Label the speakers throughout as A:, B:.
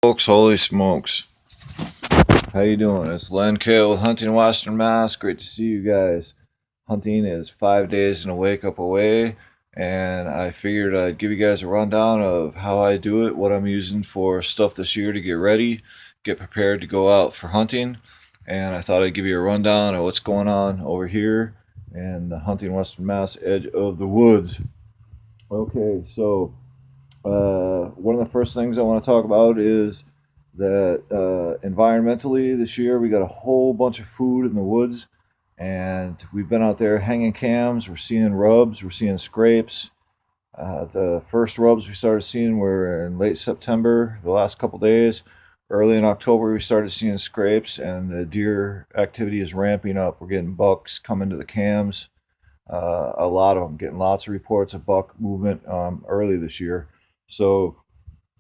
A: Folks, holy smokes. How you doing? It's Len Kale with Hunting Western Mass. Great to see you guys. Hunting is 5 days and a wake up away, and I figured I'd give you guys a rundown of how I do it, what I'm using for stuff this year to get ready, get prepared to go out for hunting, and I thought I'd give you a rundown of what's going on over here in the Hunting Western Mass edge of the woods. Okay, so one of the first things I want to talk about is that environmentally this year we got a whole bunch of food in the woods, and we've been out there hanging cams. We're seeing rubs, we're seeing scrapes. The first rubs we started seeing were in late September, the last couple days. Early in October, we started seeing scrapes, and the deer activity is ramping up. We're getting bucks coming to the cams. A lot of them, getting lots of reports of buck movement early this year. So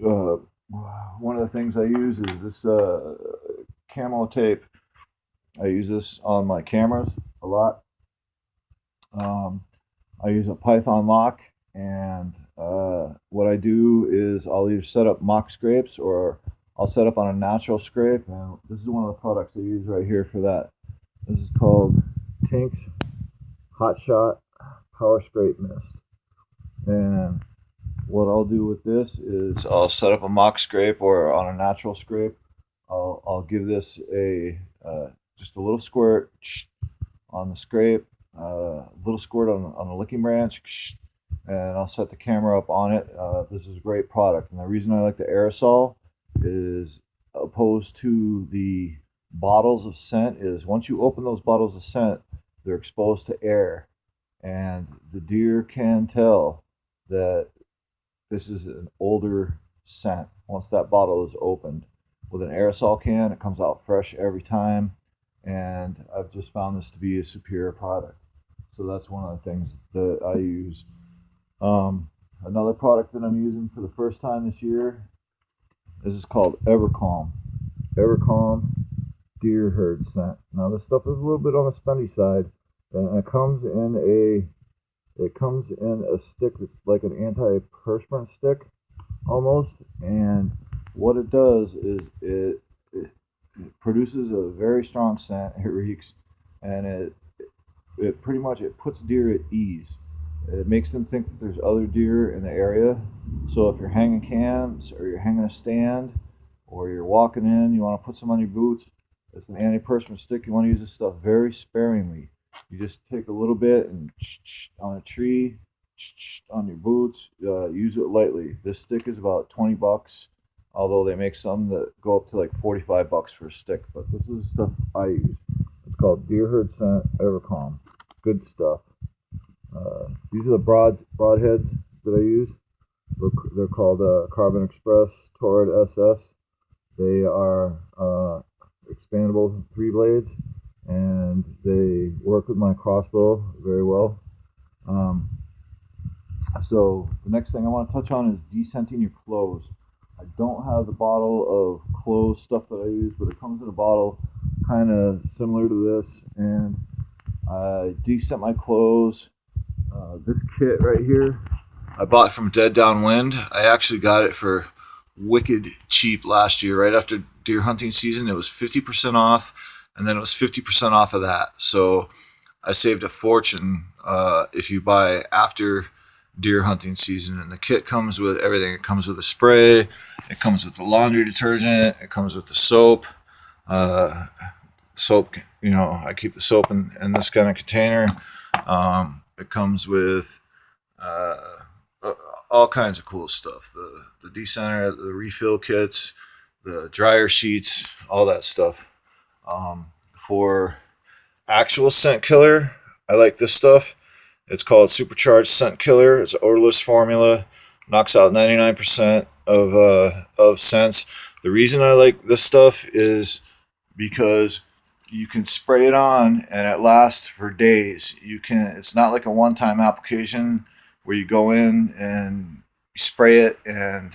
A: uh, one of the things I use is this camo tape. I use this on my cameras a lot. Um, I use a Python lock, and what I do is I'll either set up mock scrapes or I'll set up on a natural scrape. Now, this is one of the products I use right here for that. This is called Tinks Hot Shot Power Scrape Mist. And what I'll do with this is I'll set up a mock scrape or on a natural scrape. I'll give this a just a little squirt on the scrape, a little squirt on the licking branch, and I'll set the camera up on it. This is a great product, and the reason I like the aerosol is opposed to the bottles of scent is once you open those bottles of scent, they're exposed to air, and the deer can tell that this is an older scent once that bottle is opened. With an aerosol can, it comes out fresh every time, and I've just found this to be a superior product. So that's one of the things that I use. Another product that I'm using for the first time this year, this is called Evercalm. Evercalm deer herd scent. Now this stuff is a little bit on the spendy side, and it comes in a stick that's like an antiperspirant stick almost, and what it does is it produces a very strong scent. It reeks, and it pretty much it puts deer at ease. It makes them think that there's other deer in the area. So if you're hanging cams or you're hanging a stand or you're walking in, you want to put some on your boots. It's an antiperspirant stick. You want to use this stuff very sparingly. You just take a little bit and on a tree, on your boots. Use it lightly. This stick is about $20, although they make some that go up to like $45 for a stick. But this is the stuff I use. It's called Deer Herd Scent Evercalm. Good stuff. These are the broadheads that I use. They're called Carbon Express Torrid SS. They are expandable 3 blades, and they work with my crossbow very well. So the next thing I want to touch on is descenting your clothes. I don't have the bottle of clothes stuff that I use, but it comes in a bottle kind of similar to this, and I descent my clothes. This kit right here, I bought from Dead Downwind. I actually got it for wicked cheap last year, right after deer hunting season. It was 50% off, and then it was 50% off of that. So I saved a fortune if you buy after deer hunting season. And the kit comes with everything. It comes with a spray, it comes with the laundry detergent, it comes with the soap. Soap, I keep the soap in this kind of container. It comes with uh, all kinds of cool stuff. The decenter, the refill kits, the dryer sheets, all that stuff. For actual scent killer, I like this stuff. It's called Supercharged Scent Killer. It's an odorless formula, knocks out 99% of scents. The reason I like this stuff is because you can spray it on and it lasts for days. It's not like a one-time application where you go in and you spray it and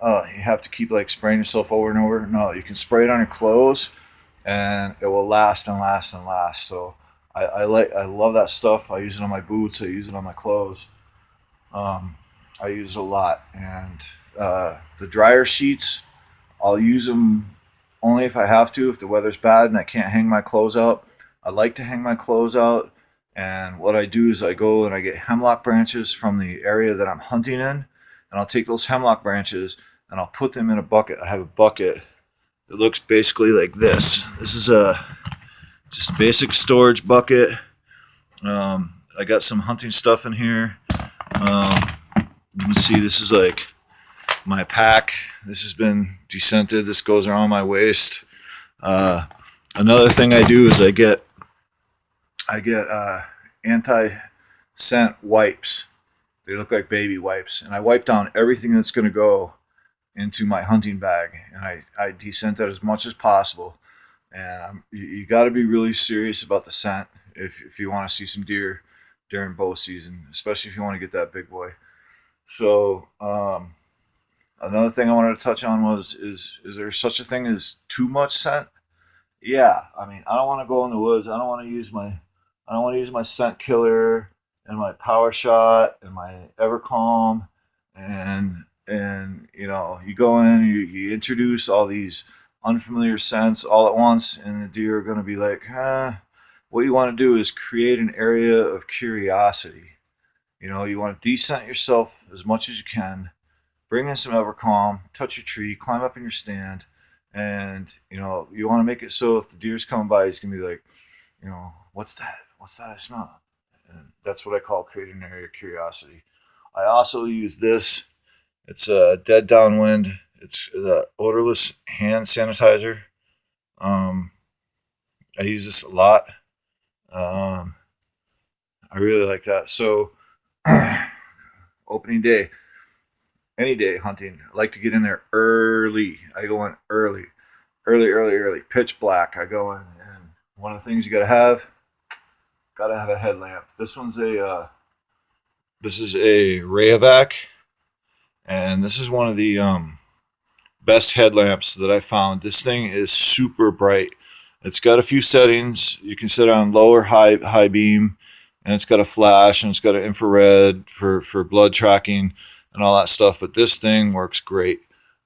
A: you have to keep like spraying yourself over and over. No, you can spray it on your clothes and it will last and last and last. So I love that stuff. I use it on my boots. I use it on my clothes. I use it a lot. And the dryer sheets I'll use them only if I have to, if the weather's bad and I can't hang my clothes out. I like to hang my clothes out, and what I do is I go and I get hemlock branches from the area that I'm hunting in, and I'll take those hemlock branches and I'll put them in a bucket. I have a bucket that looks basically like this. This is a just basic storage bucket. I got some hunting stuff in here. You can see this is like my pack. This has been descented. This goes around my waist. Another thing I do is I get anti-scent wipes. They look like baby wipes, and I wipe down everything that's going to go into my hunting bag, and I descent that as much as possible. And you got to be really serious about the scent if you want to see some deer during bow season, especially if you want to get that big boy. So another thing I wanted to touch on was is there such a thing as too much scent? Yeah, I mean, I don't want to go in the woods. I don't want to use my scent killer and my Power Shot and my Evercalm, and you go in, you introduce all these unfamiliar scents all at once, and the deer are going to be like, what you want to do is create an area of curiosity. You want to descent yourself as much as you can, bring in some Evercalm, touch your tree, climb up in your stand, and you want to make it so if the deer's coming by, he's going to be like, what's that? What's that I smell? And that's what I call creating an area of curiosity. I also use this. It's a Dead Downwind. It's the odorless hand sanitizer. I use this a lot. I really like that. So opening day, any day hunting, I like to get in there early. I go in early, pitch black. I go in, and one of the things you gotta have a headlamp. This is a Rayovac, and this is one of the best headlamps that I found. This thing is super bright. It's got a few settings. You can set it on low or high beam, and it's got a flash, and it's got an infrared for blood tracking and all that stuff. But this thing works great,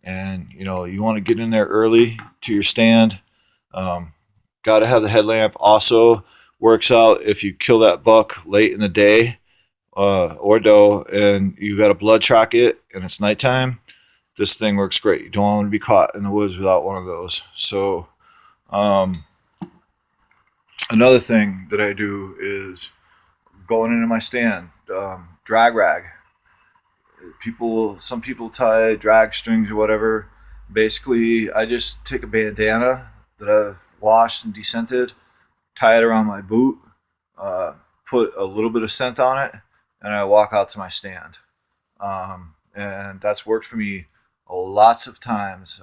A: and you want to get in there early to your stand. Got to have the headlamp. Also works out if you kill that buck late in the day or doe, and you got to blood track it, and it's nighttime. This thing works great. You don't want to be caught in the woods without one of those. So another thing that I do is going into my stand, drag rag. Some people tie drag strings or whatever. Basically, I just take a bandana that I've washed and descented, tie it around my boot, put a little bit of scent on it, and I walk out to my stand. And that's worked for me lots of times.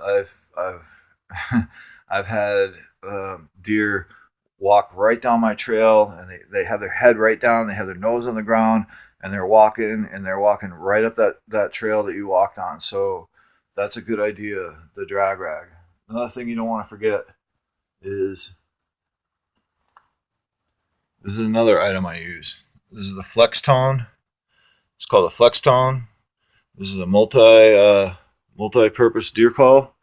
A: I've had deer walk right down my trail, and they have their head right down, they have their nose on the ground, and they're walking right up that trail that you walked on. So that's a good idea, the drag rag. Another thing you don't want to forget is this is another item I use. This is the Flex Tone. It's called a Flex Tone. This is a multi-purpose deer call.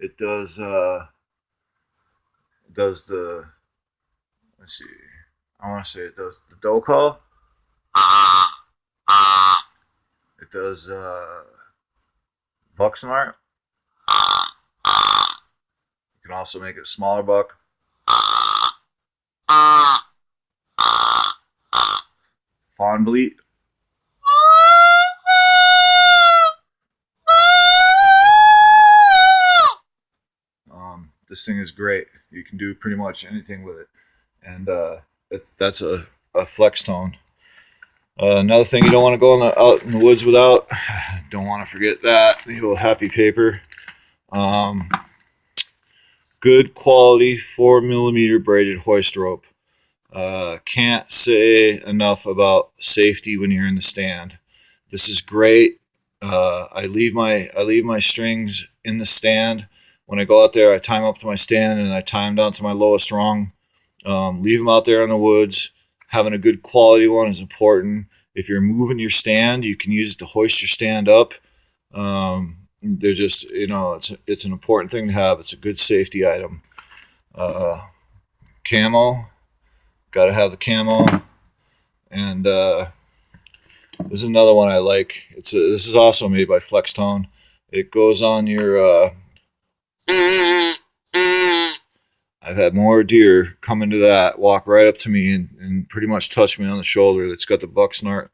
A: It does the, let's see, I want to say it does the doe call. It does buck smart. You can also make it a smaller buck. Fawn bleat. This thing is great. You can do pretty much anything with it, and that's a Flex Tone. Another thing you don't want to go out in the woods without. Don't want to forget that, the old Happy Paper. Good quality 4mm braided hoist rope. Can't say enough about safety when you're in the stand. This is great. I leave my strings in the stand. When I go out there, I tie them up to my stand, and I tie them down to my lowest rung. Leave them out there in the woods. Having a good quality one is important. If you're moving your stand, you can use it to hoist your stand up. they're just, it's an important thing to have. It's a good safety item. Camo, got to have the camo. And this is another one I like. This is also made by Flextone. It goes on your. I've had more deer come into that, walk right up to me, and pretty much touch me on the shoulder. It's got the buck snort.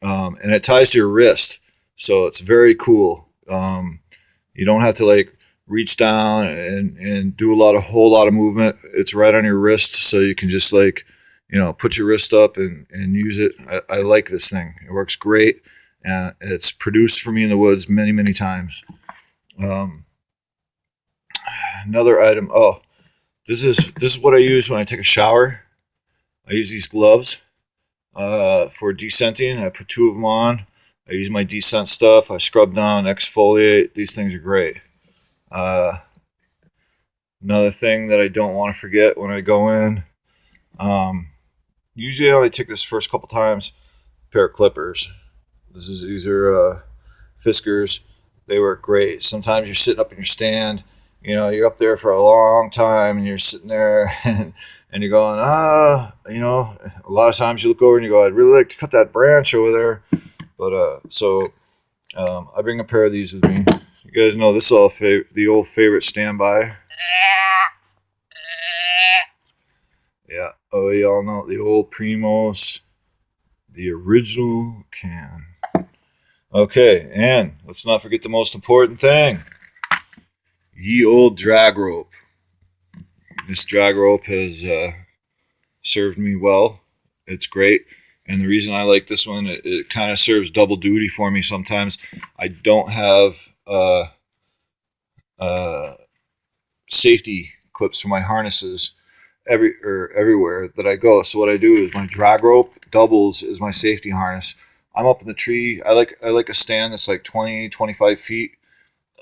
A: And it ties to your wrist, so it's very cool. You don't have to like reach down and do a whole lot of movement. It's right on your wrist, so you can just like, put your wrist up and use it. I like this thing. It works great, and it's produced for me in the woods many, many times. Another item. Oh, this is what I use when I take a shower. I use these gloves for descenting. I put 2 of them on. I use my descent stuff. I scrub down, exfoliate. These things are great. Another thing that I don't want to forget when I go in. Usually I only take this first couple times. Pair of clippers. These are Fiskars. They work great. Sometimes you're sitting up in your stand. You're up there for a long time, and you're sitting there, and you're going, a lot of times you look over and you go, I'd really like to cut that branch over there. But so I bring a pair of these with me. You guys know this is all the old favorite standby. Yeah. Oh, you all know the old Primos, the original can. Okay, and let's not forget the most important thing. Ye old drag rope. This drag rope has served me well. It's great. And the reason I like this one, it kind of serves double duty for me sometimes. I don't have safety clips for my harnesses everywhere that I go. So what I do is my drag rope doubles as my safety harness. I'm up in the tree. I like a stand that's like 20, 25 feet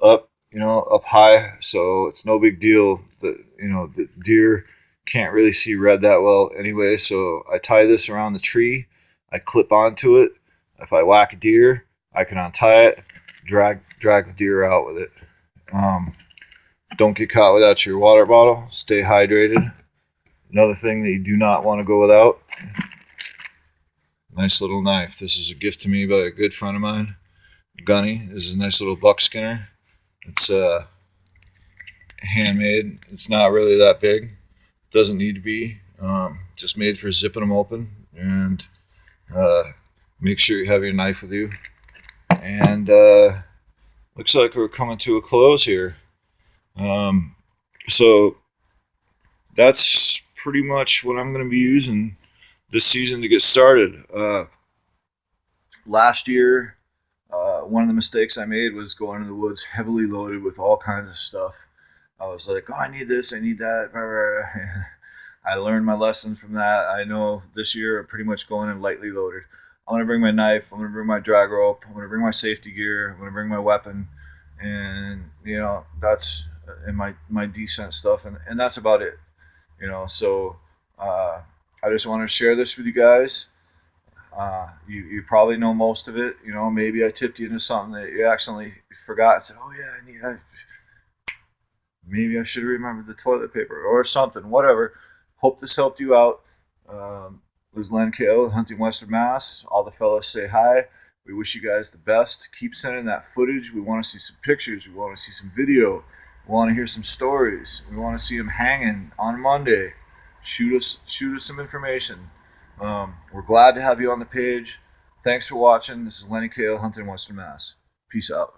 A: up, up high. So it's no big deal that, the deer can't really see red that well anyway. So I tie this around the tree. I clip onto it. If I whack a deer, I can untie it, drag the deer out with it. Don't get caught without your water bottle. Stay hydrated. Another thing that you do not want to go without. Nice little knife. This is a gift to me by a good friend of mine, Gunny. This is a nice little buck skinner. It's handmade. It's not really that big. Doesn't need to be. Just made for zipping them open. And make sure you have your knife with you. And looks like we're coming to a close here. So that's pretty much what I'm going to be using this season to get started. Last year, one of the mistakes I made was going into the woods heavily loaded with all kinds of stuff. I was like, I need this, I need that. I learned my lessons from that. I know this year I'm pretty much going in lightly loaded. I'm going to bring my knife, I'm going to bring my drag rope, I'm going to bring my safety gear, I'm going to bring my weapon, and, that's in my descent stuff, and that's about it. So I just want to share this with you guys. You probably know most of it. Maybe I tipped you into something that you accidentally forgot and said, oh yeah, maybe I should have remembered the toilet paper or something, whatever. Hope this helped you out. This is Len K.O., Hunting Western Mass. All the fellas say hi. We wish you guys the best. Keep sending that footage. We want to see some pictures. We want to see some video. We want to hear some stories. We want to see them hanging on Monday. Shoot us some information. We're glad to have you on the page. Thanks for watching. This is Lenny K.O., Hunting Western Mass. Peace out.